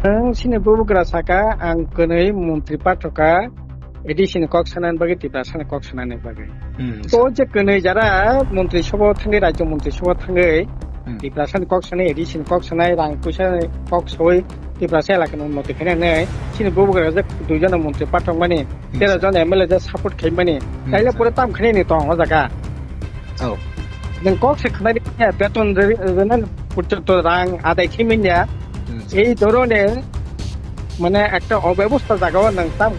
Sini bubugra saka ang kunai Mantri Patoka edition koksanan bagi tiba sana koksanan bagi. To je kunai jara Mantri Sabha thangai Rajya Mantri Sabha thangai tiba sana koksanai edition koksanai rang puisa koksoi tiba saya lakukan unnoti kene nei sini bubugra je duijana Mantri Patok mani 13 John MLA je support khai mani kaila pura tam khane ni tong jaga. Nang kok se khane ni beton renan purchot rang adai khiminya এই ধরনের মানে একটা অব্যবস্থা জায়গাও নাংতাম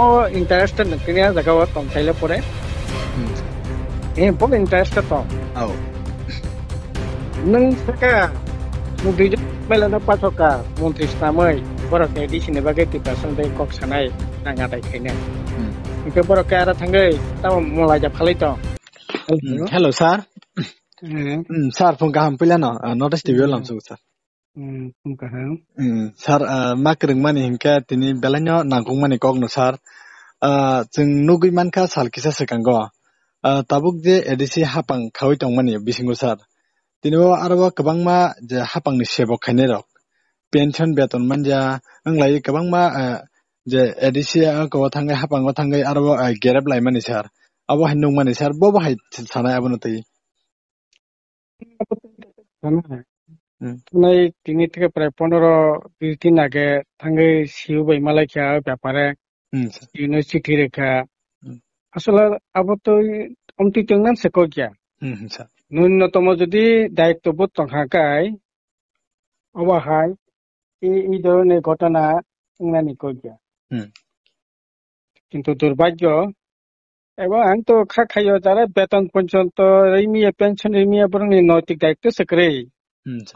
ও interested নকিনিয়া জায়গাও তং চাইলে পরে বড় ইন্টারেস্টেড তো নং সাকা দুইজন মেলানো পাঠকা মন্ত্রী সাময় বড় এডিশনে বাগে টিপাসন দে কক সানাই নাঙা দাই খাইনে ইকে বড় কারা থাঙ্গै তাও মলাই যা ফালাই তো हेलो सर सर फोन गाहाम पहिला न नटिस टिभि लामसु sir sar makreng mani hingka tini belanya nangkung mani kogno sar jeng nugui manka salkisa sekango tabuk je edisi hapang khawai tongmani bisingo sar tini bo arbo kabangma je hapang ni sebok khaine rok pension beton manja anglai kabangma je edisi ko thangai hapang ko thangai arbo gerab lai mani sar abo hinung mani sar bo bahai sana abono tai নাই তিনি থেকে প্রায় 15-20 দিন আগে থাঙ্গে see you by Malaika ব্যাপারে university রেখা আসলে আবো তো অমতি তেংনান সেকো গিয়া ন্যূনতম যদি দায়িত্ববোধ তংহাকাই অবাহাই এই ধরনের ঘটনা তেংনানি কো গিয়া কিন্তু দুর্ভাগ্য এবং আমি তো খাইও যারা বেতন পর্যন্ত রিমিয়া পেনশন রিমিয়া বরং নৈতিক দায়িত্ব সেক্রে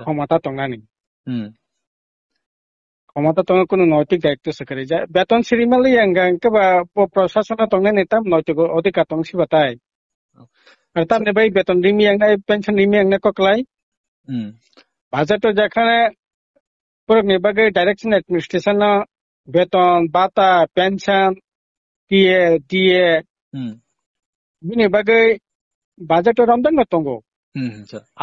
ক্ষমতা তংনানি ক্ষমতা তং কোনো নৈতিক দায়িত্ব সেক্রে যায় বেতন সিরিমালি বা প্রশাসন তংনানি তাম নৈতিক অধিকার তংসি বাতাই আর তামনে বাই বেতন রিমিয়া পেনশন রিমিয়া ককলাই বাজেট যেখানে পুরো বাগে ডাইরেকশন অ্যাডমিনিস্ট্রেশন বেতন বাতা পেনশন পিএ ডিএ বিনি বাগে বাজেট রমদান তঙ্গো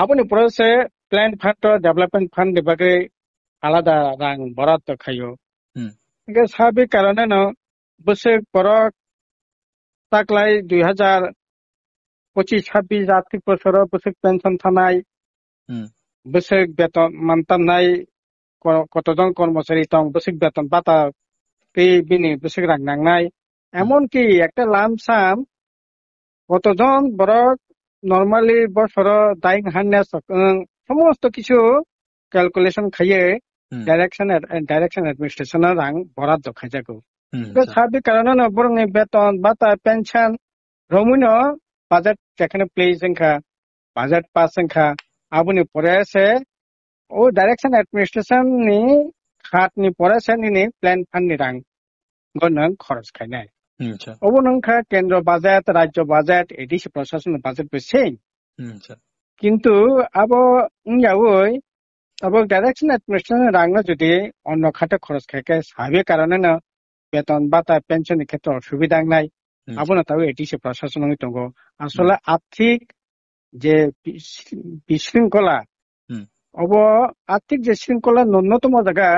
আপনি প্রসে প্ল্যান ফান্ড ডেভেলপমেন্ট ফান্ড বাগে আলাদা রাং বরাদ্দ খাইও স্বাভাবিক কারণে বছর পর তাকলাই 2025-26 আর্থিক বছর বছর পেনশন থানায় বছর বেতন মানতানাই কতজন কর্মচারী তং বছর বেতন বাতা বিনি বছর রাং নাংনাই এমনকি একটা লামসাম কতজন বড় নর্মালি বছর দায়িং হান্না সমস্ত কিছু ক্যালকুলেশন খাইয়ে ডাইরেকশন অ্যাডমিনিস্ট্রেশন রাং বরাদ্দ খাইজাগো স্বাভাবিক কারণে বরং বেতন বাতা পেনশন রমুন বাজেট যেখানে প্লেস সংখ্যা বাজেট পাস সংখ্যা আবুনি পরে আছে ও ডাইরেকশন অ্যাডমিনিস্ট্রেশন নি খাত নি পরে আছে নি প্ল্যান ফান্ড নি রাং গনং খরচ খাইনাই অবনংখা কেন্দ্র বাজেট রাজ্য বাজেট এডিসি প্রশাসন বাজেট বেছে কিন্তু আবো ইয়াওই আবো ডাইরেকশন অ্যাডমিনিস্ট্রেশন রাংনা যদি অন্য খাতে খরচ খাইকে স্বাভাবিক কারণে না বেতন বাতা পেনশনের ক্ষেত্রে অসুবিধা নাই আবো না তাও এডিসি প্রশাসন তঙ্গ আসলে আর্থিক যে বিশৃঙ্খলা অব আর্থিক যে শৃঙ্খলা ন্যূনতম জায়গা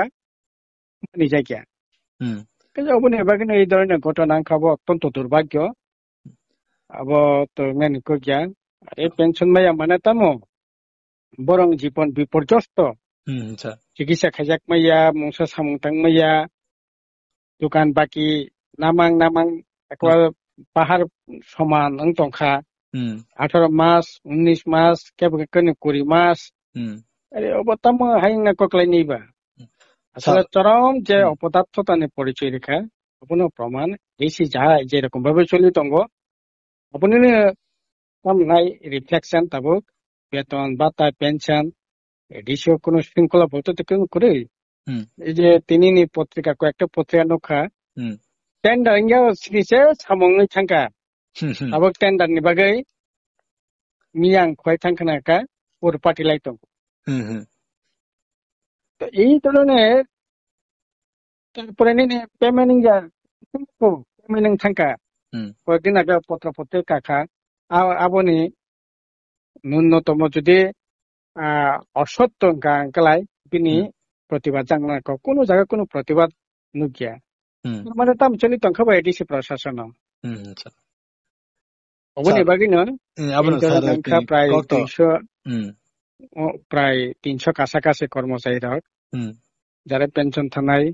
নিজে গিয়া কিন্তু অবনি এবারে এই ধরনের ঘটনা খাবো অত্যন্ত দুর্ভাগ্য আবো তো মেনে গিয়া এই পেনশন মাইয়া মানে তামো বরং জীবন বিপর্যস্ত চিকিৎসা খাইজাক মাইয়া মংসা সামুংতাং মাইয়া দোকান বাকি নামাং একবার পাহাড় সমান তংখা 18 মাস 19 মাস কেবল 20 মাস আরে অবতাম হাইনা ককলাই নিবা আসলে চরম যে অপদার্থতা পরিচয় রেখা আপনি প্রমাণ এসি যায় যেরকম ভাবে চলি তঙ্গ আপনি নাই রিফ্লেকশন তাবুক বেতন বাতা পেনশন এডিসিও কোন শৃঙ্খলা বলতে তো কেউ করে এই যে তিনি পত্রিকা কয়েকটা পত্রিকা নখা টেন্ডার ইঙ্গা সিনিসে সামংই থাঙ্কা আবক টেন্ডার নি বাগৈ মিয়াং খয় থাঙ্কানাকা ওর পার্টি লাই তঙ্গ তো এই ধরনের তারপরে পেমেন্ট থাঙ্কা কয়েকদিন আগে পত্র পত্রিকা আবনি ন্যূনতম যদি অসত্য গালাই বিনি প্রতিবাদ জানা কোনো জায়গায় কোনো প্রতিবাদ নুকিয়া মানে তাম চলি তংখাবা এডিসি প্রশাসন অবনি বাগিনো প্রায় 300 কাছাকাছি কর্মচারী রক যারা পেনশন থানায়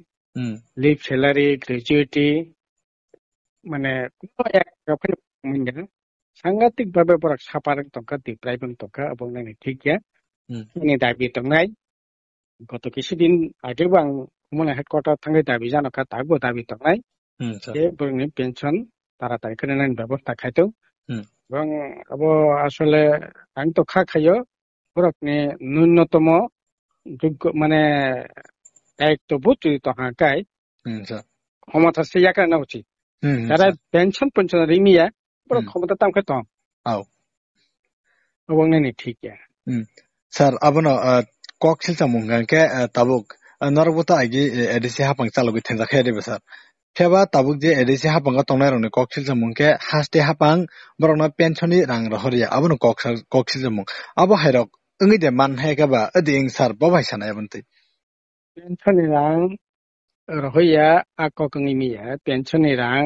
লিভ স্যালারি গ্র্যাচুইটি মানে সাংঘাতিক ভাবে পড়া সাপার টঙ্কা দিপ্রায় টঙ্কা এবং ঠিক দাবি তংনাই গত কিছুদিন আগেও আं মনে হেডকোয়ার্টার থাঙ্গে দাবি জানাকা তাগো দাবি তংনাই যে বরংনি পেনশন তাড়াতাড়ি করে নাইন ব্যবস্থা খাইতো এবং আবো আসলে আं তো খাইও বরকনি ন্যূনতম যোগ্য মানে দায়িত্ব বুঝি তো হাঁকাই ক্ষমতা সেইয়াকা না উচিত যারা পেনশন পেনশন রিমিয়া বড় ক্ষমতা তামকে তো এবং নাইনি ঠিক স্যার আবনো কক্সিল চামুঙ্গাকে তাবুক নরবতা আগে এডিসি হাপাং চালুগি থেনজাখে দেবে স্যার ফেবা তাবুক যে এডিসি হাপাঙ্গা তংনাই রনি কক্সিল চামুংকে হাসতে হাপাং বরংনা পেনশননি রাং রহরিয়া আবনো কক্সিল চামুং আবো হাইরক ওই দে মান হাইকাবা ওদিং স্যার বাবাই সানায় বন্তি পেনশননি রাং রহইয়া আককনি মিয়া পেনশননি রাং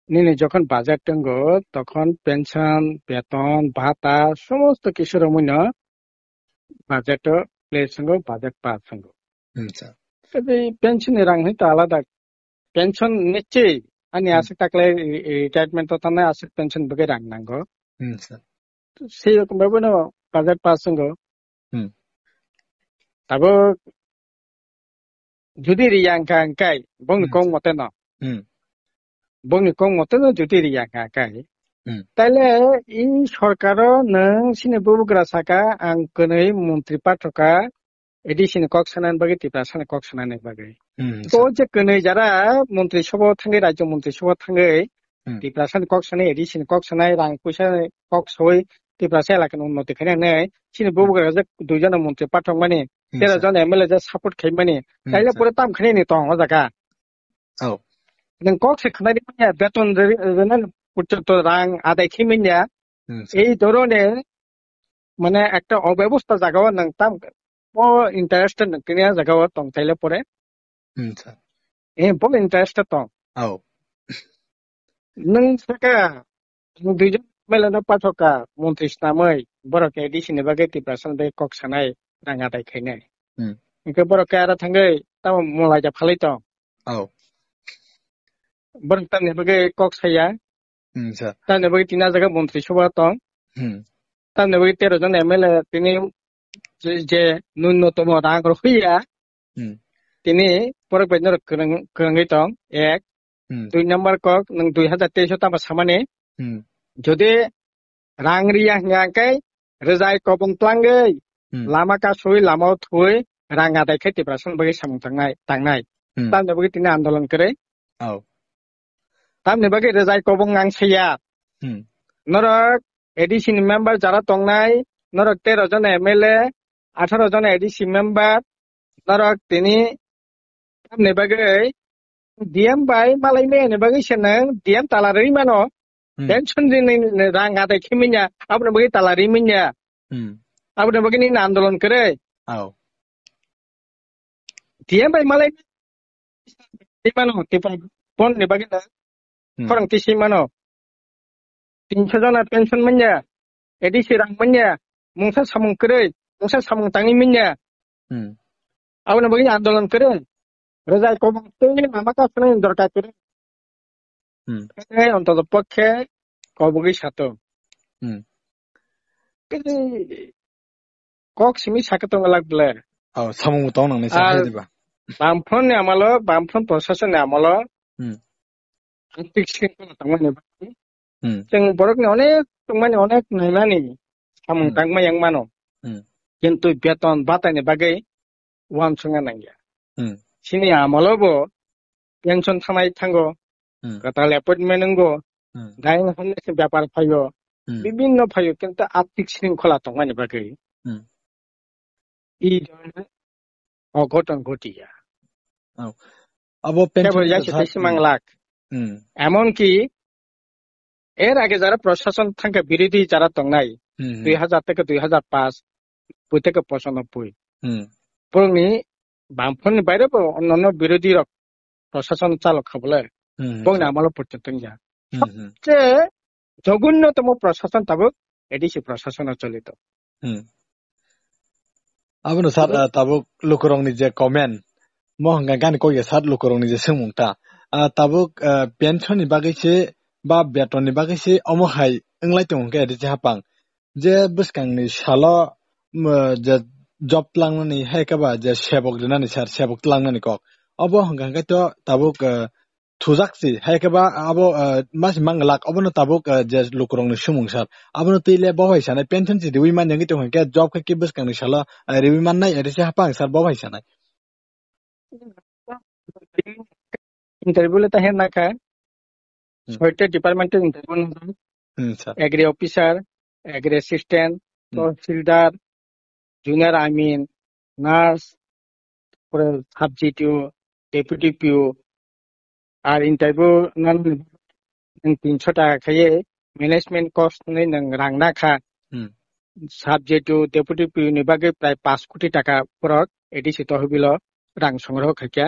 নিনে যখন বাজেট দঙ্গো তখন পেনশন বেতন ভাতা সমস্ত কিছু রমুন বাজেট প্লেস সঙ্গ বাজেট পাস সঙ্গ পেনশন রাং হইতো আলাদা পেনশন নিশ্চয়ই আনি আসে থাকলে রিটায়ারমেন্ট থানায় আসে পেনশন বগে রাং নাঙ্গো সেই রকম ভাবে না বাজেট পাস সঙ্গ তাবো যদি রিয়াংকা আংকাই বংনি কম মতে না বংনি কম মতে না যদি রিয়াংকা আংকাই তাইলে এই সরকার নং সিনে বুবুগ্রা সাকা আং কनै মন্ত্রী পাঠকা এডিসিন কক সানান বাগে টিপা সানা কক সানান বাগে তো যে কनै যারা মন্ত্রী সভা থাঙ্গে রাজ্য মন্ত্রী সভা থাঙ্গে টিপা সানা কক সানাই এডিসিন কক সানাই রাং পয়সা কক সই টিপা এলাকার উন্নতি খাইনাनै সিনে বুবুগ্রা যে দুইজন মন্ত্রী পাঠক মানে 13 জন এমএলএ যে সাপোর্ট খাই মানে তাইলে পরে তাম খাইনি তো ও জায়গা নং কক সে খানাই বেতন পর্যন্ত রাং আদায় খিমিনিয়া এই ধরনের মানে একটা অব্যবস্থা জায়গাও নং তাম ইন্টারেস্টেড নকিনিয়া জায়গাও তং তাইলে পরে বল ইন্টারেস্টেড তং নং সাকা দুইজন মেলানো পাঠকা মন্ত্রী নাमै বরকে এডিসিनि बागै टिप्रासन बे कक सानाय रां आदाय खायनाय इनके बरके आरो थांगै ताम मलाय जा फालै तं बरक तामनि बागै कक साया तामनि बागै तिना जागा मन्त्रि सभा तं तामनि बागै 13 जन एमएलए तिनि जे न्यूनतम रां रखिया तिनि बरक बेनर करंगै तं एक दुई नम्बर कक नों 2023 तामा सामाने যদি রাং রিয়া হিয়াঙ্কাই রেজাই কবং প্লাঙ্গै লামা কাসই লামাও থুই রাং আদায় খাই টিপ্রাसन বাগै সামুং थांनाय तामनि बागै तिनि आन्दोलन करे तामनि बागै রেজাই কবং आं साया नरक एडिसिनि मेम्बार যারা তংনাই नरक 13 জন एमएलए 18 জন एडिसि मेम्बार नरक तिनि तामनि बागै ডিএম বাই মালাই মেনে बागै सेनों ডিএম तालारि मानो पेंशन दिन रां आदाय खिमिnya आपने बगे तालारि मिnya आपने बगे नि आंदोलन करे dia bai malai di mano tipa pon ne bage na korang tisi mano 300 jana pension menya edisi rang menya mungsa samung करे mungsa samung tangi menya आपने बगे आंदोलन करे रेजाय को ते मामा का सुने दरकार करे অন্তত পক্ষে কবগি সাত কিন্তু কক সিমি সাকে তো লাগলে সামু তো নাংনি সাহে দিবা বামফ্রন্ট আমালো বামফ্রন্ট প্রশাসন আমালো আর্থিক শৃঙ্খলা তামানে जों बरकनि अनेक नायनानै सामु तांमा yang mano কিন্তু বেতন বাতানি বাগै ওয়ান সঙ্গে নাঙ্গিয়া সিনি আমলবো পেনশন থানায় থাঙ্গো কাতাল অ্যাপয়েন্টমেন্ট নঙ্গো গাইন হনसे ব্যাপার ফাইও বিভিন্ন ফাইও কিন্তু আর্থিক শৃঙ্খলা তো মানে বাগै এই ধরনের অঘটন ঘটিয়া আবো পেনশন যাচ্ছে লাখ এমনকি এর আগে যারা প্রশাসন থাকে বিরোধী যারা তংনাই 2000 থেকে 2005 বই থেকে 95 পুরনি বামফ্রন্টনি বাইরেও অন্যান্য বিরোধী প্রশাসন চালক বলে বংনি আমল পর্যন্ত যা সবচেয়ে জঘন্যতম প্রশাসন তাবুক এডিসি প্রশাসন চলিত abano sar tabuk lukurong ni je comment mo hanga gan ko ye sar lukurong ni je sengmungta tabuk pension ni bagai se ba beton ni bagai se omo hai englai tong ke de hapang je buskang ni shala je job tlang ni hai ka ba je sebok dina ni sar sebok tlang ni kok abo hanga ga to tabuk thujakchi hai ka ba abo mas manglak abono tabuk je lukurong ni sumung sar abono tile bawai sana pension ji dewi man yangi tong ke job ke buskang ni shala rewi man nai ede se hapang sar bawai sana interview লে তাহে না খা ছয়টা ডিপার্টমেন্টের interview agri officer agri assistant tehsildar junior আমিন nurse সাবজিটিউ deputy পিউ আর ইন্টারভিউ 300 টাকা খাইয়ে ম্যানেজমেন্ট কস্ট নেই নং রাং না খা সাবজেক্টিউ ডেপুটি পিউ नि बागै প্রায় 5 কোটি টাকা পরক এডিসি তহবিল রাং সংগ্রহ খাইয়া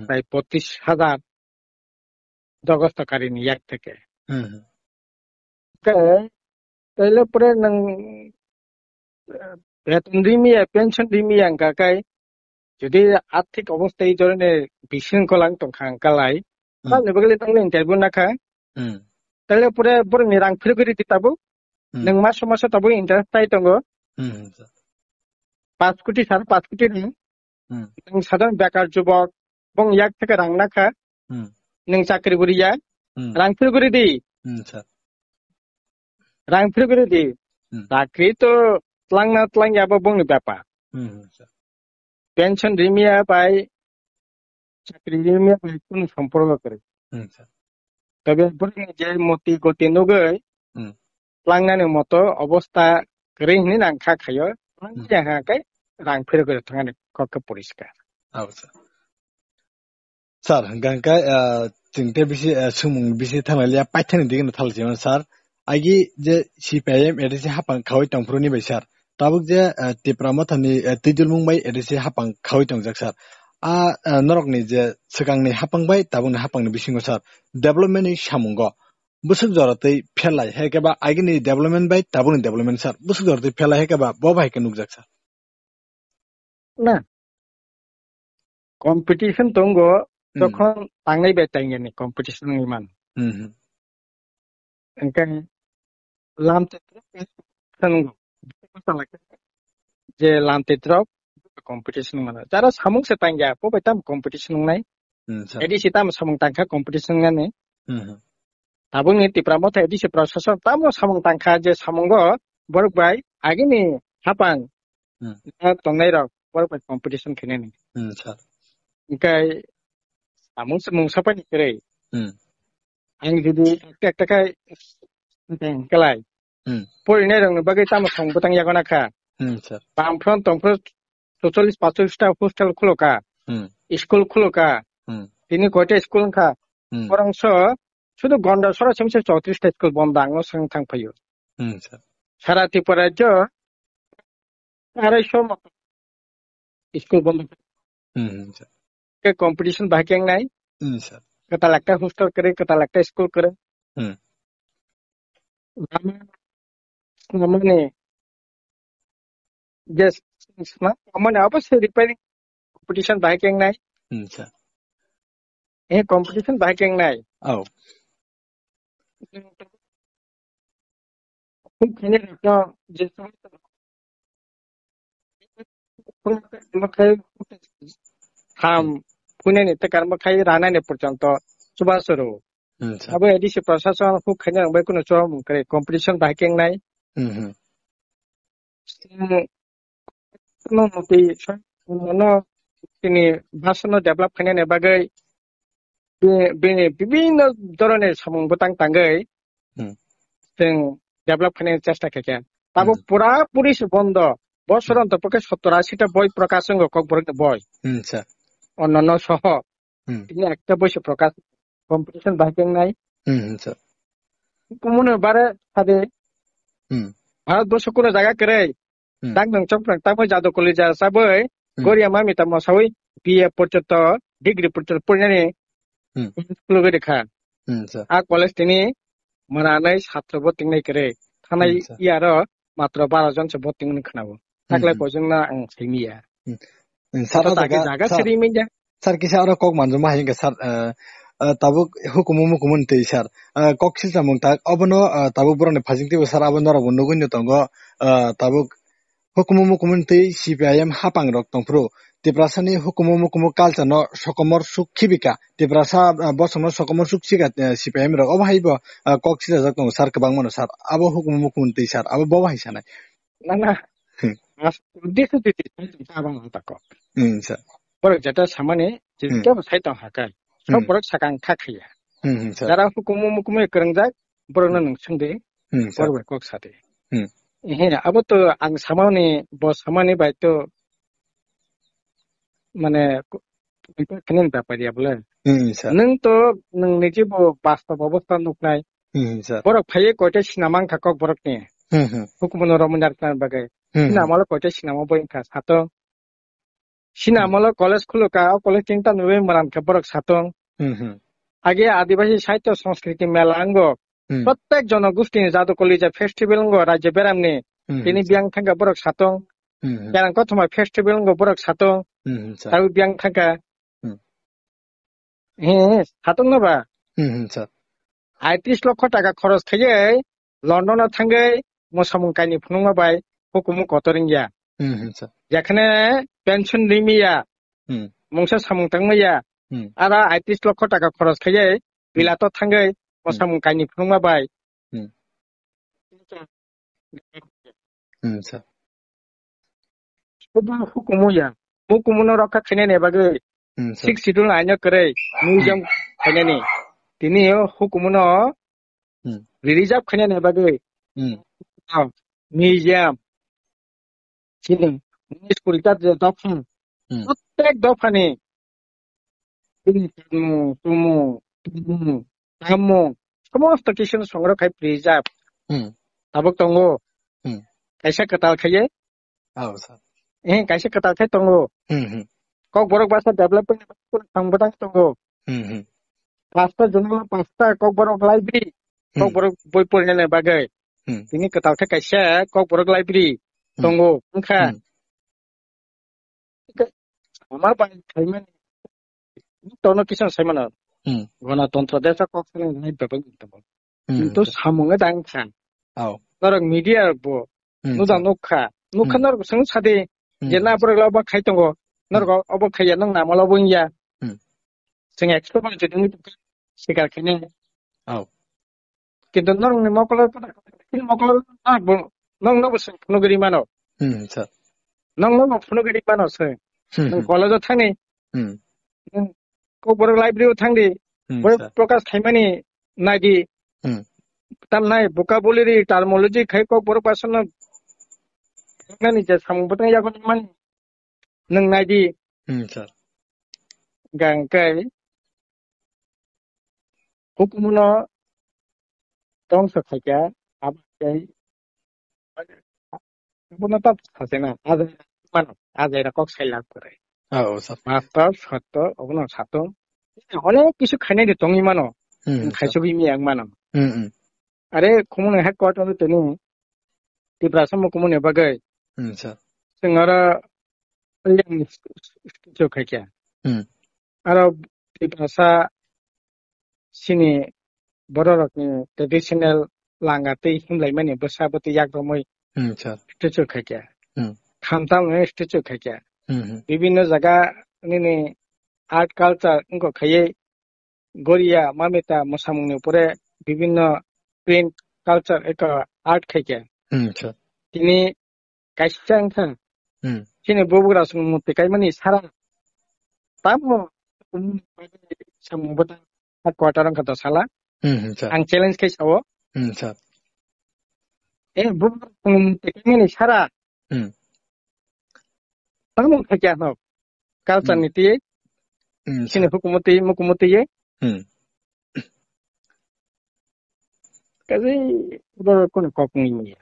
প্রায় 25,000 দরখাস্তকারী এক থেকে তাইলে পরে নং বেতন রিমিয়া পেনশন রিমিয়া কাকাই যদি আর্থিক অবস্থা এই ধরনের বিশৃঙ্খলা তংখাঙ্কালাই তাহলে বগলে তাহলে ইন্টারভিউ না খা তাহলে পরে পরে রাং ফিরে করে দিতাবো नों मा समाजाव ताबो इन्टारेस्ट थायो दङ 5 কোটি 5.5 কোটি नों साधारण बेकार जुबक बं याक থেকে রাং নাখা नों চাকরি করিয়া রাং ফিরে করে দি রাং ফিরে করে দি চাকরি তো ত্লাংনা ত্লাংয়াবো বংনি ব্যাপার পেনশন রিমিয়া বাই চাকরি রিমিয়া বাই কোন সম্পর্ক করে তবে বড় যে মতি গতি নগৈ लांनानै मतो अवस्था गरैनि नांखा खायो जाहाकै रां फेरगो थांगानि कक परिष्कार sar gangka jingte bisi sumung bisi thamaliya paithani digin thaljiman sar agi je CPIM edisi hapang khawai tongproni bai sar tabuk je tipramathani tijulmung bai edisi hapang khawai tongjak sar norokni je sikangni hapang bai tabungni hapangni bisingo sar development ni samungo busuk joratei phelai hekeba agini development bai tabuni development sar busuk joratei phelai hekeba bo bai ke nugjak sar না competition দঙ্গ যখন তাंनाय বেতাইনি competition নিমান এনকাই লামতেত্র যে লামতেত্র competition মানে যারা সামুং সে তাंगा পবাই তাম competition নাই এডি সিতাম সামুং তাंखा competition গানে ताबुंनि तिप्रामथ ADC प्रशासन तामो सामं तांखा जे सामंगो बरबाय आगिनि हापां तंनाय रक बरबाय कम्पिटिशन खेनेनि सर इकाय सामं सामं सापानि करे आं जुदि एक टाका केलाय परिनाय रंग बागै तामो संबोतां यागनाखा सर बामफ्रन तंफ्र 44-45 टा हस्टेल खुलका स्कुल खुलका तिनि कयटा स्कुल खा परंस শুধু গন্ডা সরাসরি 34টা স্কুল বন্ধ আঙো সং থাংফাयो সারা ত্রিপুরাজ্য 250 মতো স্কুল বন্ধ কে কম্পিটিশন বাকি নাই কত লাখটা হোস্টেল করে কত লাখটা স্কুল করে মানে যে মানে অবশ্যই রিপেয়ারিং কম্পিটিশন বাকি নাই এই কম্পিটিশন বাকি নাই 그냥 이제 ham punya ni tekar makai rana ni percontoh coba suruh abu edisi prosesan aku kena baik kuno coba mungkin competition baking nai no nanti no ini bahasa no develop kena ni bagai বিভিন্ন ধরনের সমবতাং তাঙ্গাই जों develop खालामनो চেষ্টা खाया ताबो पुरापुरि बन्द बছর অন্তপক্ষে 70-80টা বই প্রকাশ কয়েক বই অন্যান্য সহ তিনি একটা বই প্রকাশ কম্পিটিশন বাকি নাই মনে বারে সাথে ভারতবর্ষ কোনো জায়গা করে ডাক নং চম্পং তাবো জাদু কলেজ সাবই গরিয়া মামি তাম সাবই BA পর্যন্ত ডিগ্রি পর্যন্ত পড়িনাनै স্কুল গেखा आ कलेज तिनि मोनानै छात्र भर्ति नायकरे थानाय इयार मात्र 12 जनसो भर्ति खोनाबो थाख्लाय बजोंना आं सैमिया सारा जागा सरिमिया sar kisa ora kok manjo mahinga sar tabuk hukumu tei sar kok sisa mungtak abono tabuk borone phajingti sar abono ro nugunyo tongo tabuk hukumu tei CPIM hapang rok tongpro tiprasani hukumu culture no sokomor sukhibika tiprasa bosono sokomor sukhika CPIM rok obhaibo kok sisa jak tong sar kabang mano sar abo hukumu tei sar abo boba hisanai nana uddesho tei tabang tako sir borok jata samane jeta saitang hakai sob borok sakang khakhiya jara hukumu ekrangjak borokno nung sungde borok kok sate he abo to ang samani bos samani bai to মানে কেনেন ব্যাপারিয়া বলে নং তো নং নিজে বাস্তব অবস্থা নুকনাই বরক ফাইয়ে কয়টা সিনেমা খাকক বরক নে হুকুমন রমনার প্ল্যান বাগে সিনেমাল কয়টা সিনেমা বইনকা সাতং সিনেমাল কলেজ খুলুকা কলেজ তিনটা নুবে মারান কে বরক সাতং আগে আদিবাসী সাহিত্য সংস্কৃতি মেলা আঙ্গ প্রত্যেক জনগোষ্ঠীনি জাদুকলি যে ফেস্টিভ্যাল আঙ্গ রাজ্য বেরামনি তিনি বিয়াং থাকা বরক সাতং কেন কথমা ফেস্টিভ্যাল আঙ্গ বরক সাতং tahu biang thaka সাতং নাবা 38 লক্ষ টাকা খরচ খাইয়ে লন্ডনে থাঙ্গে মোসামুং কাইনি ফুনুংমা বাই হুকুমু কতরিংয়া যেখানে পেনশন রিমিয়া মংসা সামুং তাংমাইয়া আরা 38 লক্ষ টাকা খরচ খাইয়ে বিলাত থাঙ্গে মোসামুং কাইনি ফুনুংমা by হুকুমুয়া hukumu rokha khainani bagui 62 aino krai museum khainani tini hukumu no reserve khainani bagui museum chini school ta dofan প্রত্যেক দফানি তামু সমস্ত কিছু সংগ্রহ খাই প্রিজার্ভ তাবক দঙ্গো কাইসা কাতাল খাইয়ে kaisa kata khai tongo kok borok basa development sangbodang tongo pasta jonala pasta kok borok library kok borok boi pornane bagai tini kata khai kaisa kok borok library tongo angkha amar bai thaiman tono kisan saimana ganatantra desa kok sene nai babang tongo কিন্তু সামুঙে দাংখা নরক media bo nuda nokha nor sang sade jena borok laba khai tongo nor obo khaya nang namalo bonya sing expert jeni sikar khine কিন্তু nor ni mokolo nong no bus phunogiri mano nong no phunogiri mano se nang college thangni ko borok library thangdi borok prokash khaimani nagi tam nai vocabulary terminology khai ko borok pasono nani je samubutang yakon man nang nagi gangkai hukumuno tong sa khaya abai buno tap khasena azai kok sailak kore master sato ogono sato অনেক কিছু খাইনে de tongi mano খাইছবি মি ang mano are khumuno headquarter teni tibrasa mo khumuno bagai sengara yang jo khakya aro tibrasa sini bororokni traditional langate himlai mani basabati yakdomoi statue khakya khamtang statue khakya বিভিন্ন জায়গা নিনে art culture ইনকো খাইয়ে গরিয়া মামেতা মোসামুংনি উপরে বিভিন্ন print culture এক art খাইকে তিনি কাইসা আংখা তিনি ববুরা সুমুতে কাইমানি সারা তামো সামুবতা আট কোয়ার্টার আংখা তো সালা আং চ্যালেঞ্জ খাইসাও এ ববুরা সুমুতে কাইমানি সারা তামো খাইকে আনো কালচার নীতি sini hukumati ye kasi udah kono kokngi ya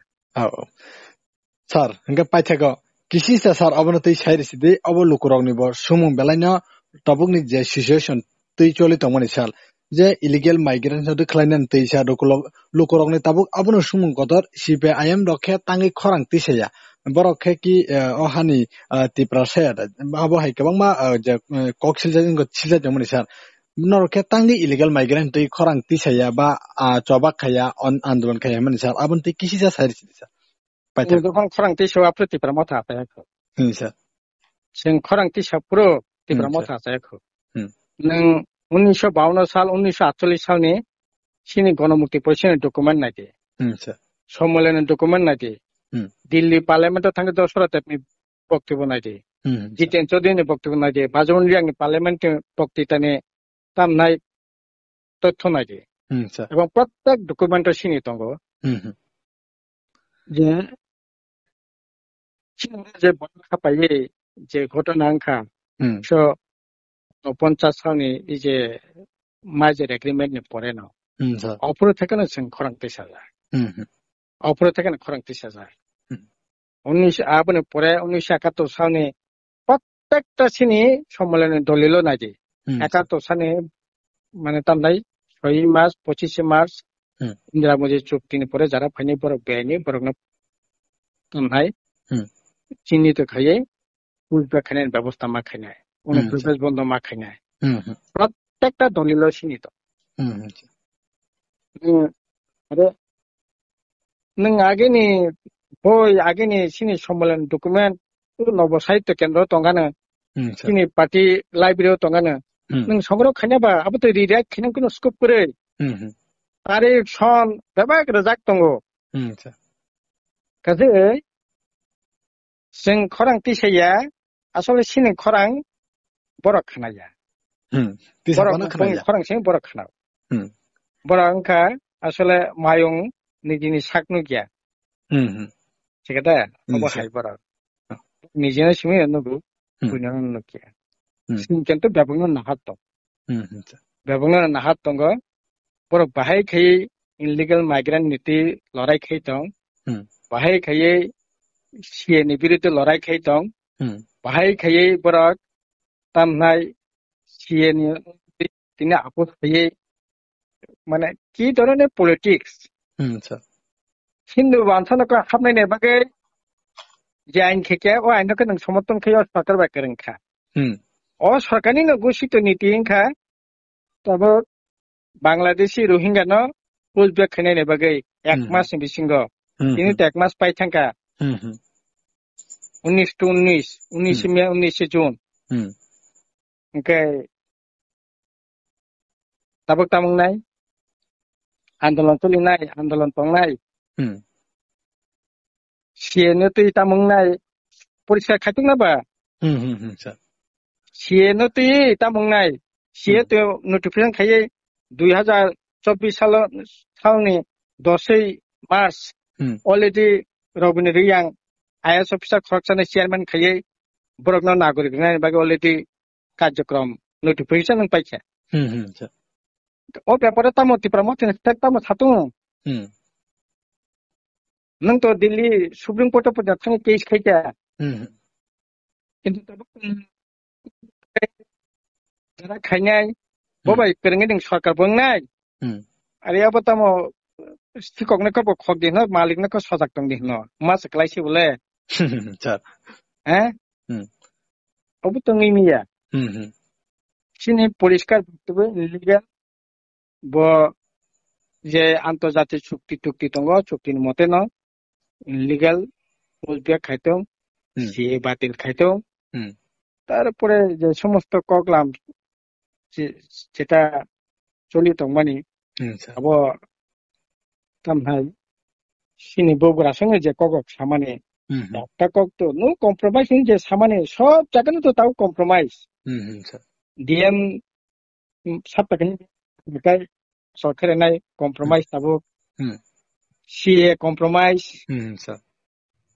sar enggak pacago Kisisa sar abano tei shairi side abo lukurogni bo sumung belaino tabukni je situation tei choli tongmani sal je illegal migrant sadu khlainan tei sa lukurogni tabuk abono sumung kotor CPIM rokhe tangi khorang tisaya borok khe ki ohani tipra sayat abo hai kabangma je koksil jadingo chilja tongmani sal norokhe tangi illegal migrant tei khorang tisaya ba chobak khaya andolon khaya mani sal abon tei kisisa shairi side sal Dukang khorang tisho apro tipra motha apayakho. Sir. Sing khorang tisho pro tipra motha apayakho. Nang 1952 সাল 1948 সালনি সিনি গণমুক্তি পরিষদের document নাইতে সম্মেলনের document নাইতে Delhi পার্লামেন্টে থাকতে দশরাতে আপনি বক্তব্য নাইতে জিতেন চৌধুরী বক্তব্য নাইতে বাজমন রিয়াংনি পার্লামেন্টে বক্তৃতানে তার নাই তথ্য নাইতে এবং প্রত্যেক ডকুমেন্টে সিনি তঙ্গ যে যে বর্ণখা পাইয়ে যে ঘটনা আংখা 50 সালনি এই যে মাঝের এগ্রিমেন্ট পরে না অপরে থেকে না जों খরাং তেসা যায় অপরে থেকে না খরাং তেসা যায় 19 পরে 1971 সালে প্রত্যেকটা সিনি সম্মেলনের দলিল নাই যে 71 সালে মানে তার নাই 6 মার্চ 25 মার্চ ইন্দিরা মোদি চুক্তির পরে যারা ফাইনি বড় বেআইনি বড় নাই চিহ্নিত খাইয়ে পুষ্পখানের ব্যবস্থা মাখায় নাই অনুপ্রবেশ বন্ধ মাখায় নাই প্রত্যেকটা দলিল চিহ্নিত আরে নং আগেনি সিনি সম্মেলন ডকুমেন্ট নব সাহিত্য কেন্দ্র তঙ্গানো সিনি পার্টি লাইব্রেরি তঙ্গানো নং সংগ্রহ খাইনাবা আবতো রিডাক্ট খাইনাং কোনো স্কোপ করে তারিখ সন বেবাক রাজাক দङ কাজে जों খরাং তিসাইয়া আসলে সিনি খরাং বরক খানায়া খরাং সিং বরক খানা বরক আংখা আসলে মায়ং নিজেনি সাকনু গিয়া ঠিক আছে অবহাই বরক নিজেনে সিমি নগু বুইনান নকিয়া সিং কিন্তু ব্যাপকনো নাহাত দং ব্যাপকনো নাহাত দङ বরক বাহাই খাই ইনলিগেল মাইগ্রেন্ট নীতি লড়াই খাই দং বাহাই খাইয়ে সিএনি বিরুদ্ধে লড়াই খাই দং বাহাই খাইয়ে বরক তামনাই সিএনি তিনি আপোষ খাইয়ে মানে কি ধরনের পলিটিক্স হিন্দু বাঞ্ছানক হাবনাইনে বাকে যে আইন খেকে ও আইনকে নং সমর্থন খাই সরকার বাকের খা ও সরকারনি ঘোষিত নীতি খা তবে বাংলাদেশি রোহিঙ্গা ন পুজবে খাইনাইনে বাকে 1 মাস বিসিঙ্গ তিনি তো 1 মাস পাই থাকা 19 to 19 মে 19 জুন ওকে তাবক তামং নাই আন্দোলন চলিনাই আন্দোলন তংনাই সিএনএ তুই তামং নাই পরিষ্কার খাইতুং না বা সিএনএ তুই তামং নাই সিএ তো নোটিফিকেশন খাইয়ে 2024 সালনি 10 March already Robin Reang IAS officer খরকসানে চেয়ারম্যান খাইয়ে বরকন নাগরিক নাই বাকি অলরেডি কার্যক্রম নোটিফিকেশন পাইছে ও ব্যাপারে তামো তিপ্রামো তামো ছাতুং নং তো দিল্লি সুপ্রিম কোর্টে পর্যন্ত থাকি কেস খাইতা কিন্তু যারা খাইনাই ববাই পেরেঙ্গিং সরকার বংনাই আরে আবার তামো সিককনে কব খক দিন মালিকনে ক সজাগ দং দিন মাস ক্লাইসি বলে হ্যাঁ অবু তো মিমিয়া সিনি পরিষ্কার বক্তব্য ইলিগাল ব যে আন্তর্জাতিক চুক্তি দङ চুক্তির মতে ন ইলিগাল পুজবে খাইতং সিএ বাতিল খাইতং তারপরে যে সমস্ত কগলাম যেটা চলিত মানে আব তামহাই সিনি বগুড়া সঙ্গে যে কগক সামানে একটা কক তো নো কম্প্রোমাইজ যে সামানে সব জায়গায় তো তাও কম্প্রোমাইজ ডিএম সাপ্তাহে সরকারের নাই কম্প্রোমাইজ তাবো সিএ কম্প্রোমাইজ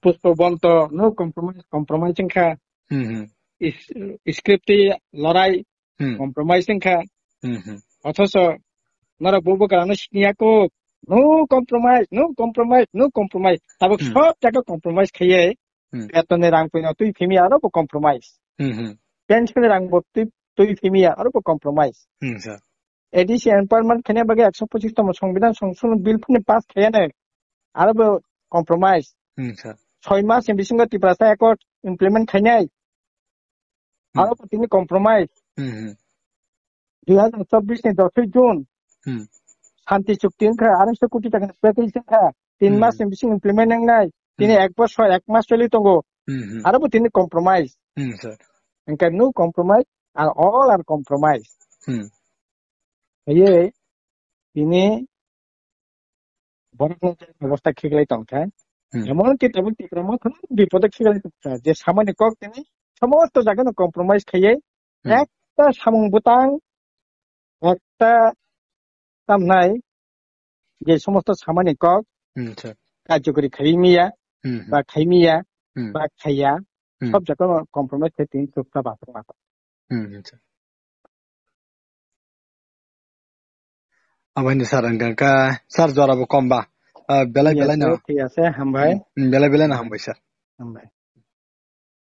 পুষ্পবন্ত নো কম্প্রোমাইজ খা স্ক্রিপ্টি লড়াই কম্প্রোমাইজ খা অথচ নরা বউবকানো সিনিয়াকো নো কম্প্রোমাইজ তাবো সব জায়গায় কম্প্রোমাইজ খাইয়ে Betonnya rang punya tuh femi ada bu compromise. Pensionnya rang bu tuh femi ada bu compromise. Edisi empowerment kena bagi 125 tama সংবিধান সংশোধন bill punya pas kaya nih. Ada bu compromise. 6 মাস yang bisingo tiprasa accord implement kaya. Ada bu ini compromise. 2024 nih 10 Jun. শান্তি চুক্তি খা 200 কোটি টাকা package খা 3 মাস MBC implement নাই তিনি 1 বছর 1 মাস চলি তঙ্গো আরো তিনি কম্প্রোমাইজ স্যার এনকা নো কম্প্রোমাইজ আর অল আর কম্প্রোমাইজ এই তিনি বড় অবস্থা খেগলাই তংখা এমন কি তবে ত্রিপুরা মত বিপদে খেগলাই তংখা যে সামান্য কক তিনি সমস্ত জায়গায় কম্প্রোমাইজ খাইয়ে একটা সামং বুতাং একটা তামনাই যে সমস্ত সামাজিক কার্যকরী খাইমিয়া বা খাইমিয়া বা খাইয়া সব জায়গায় কম্প্রোমাইজ থেকে তিনি চুক্তা বাঁচা মাথা আমাইনি স্যার আঙ্কা স্যার জরাবো কমবা বেলাই বেলাই না ঠিক আছে হামবাই বেলাই বেলাই না হামবাই স্যার হামবাই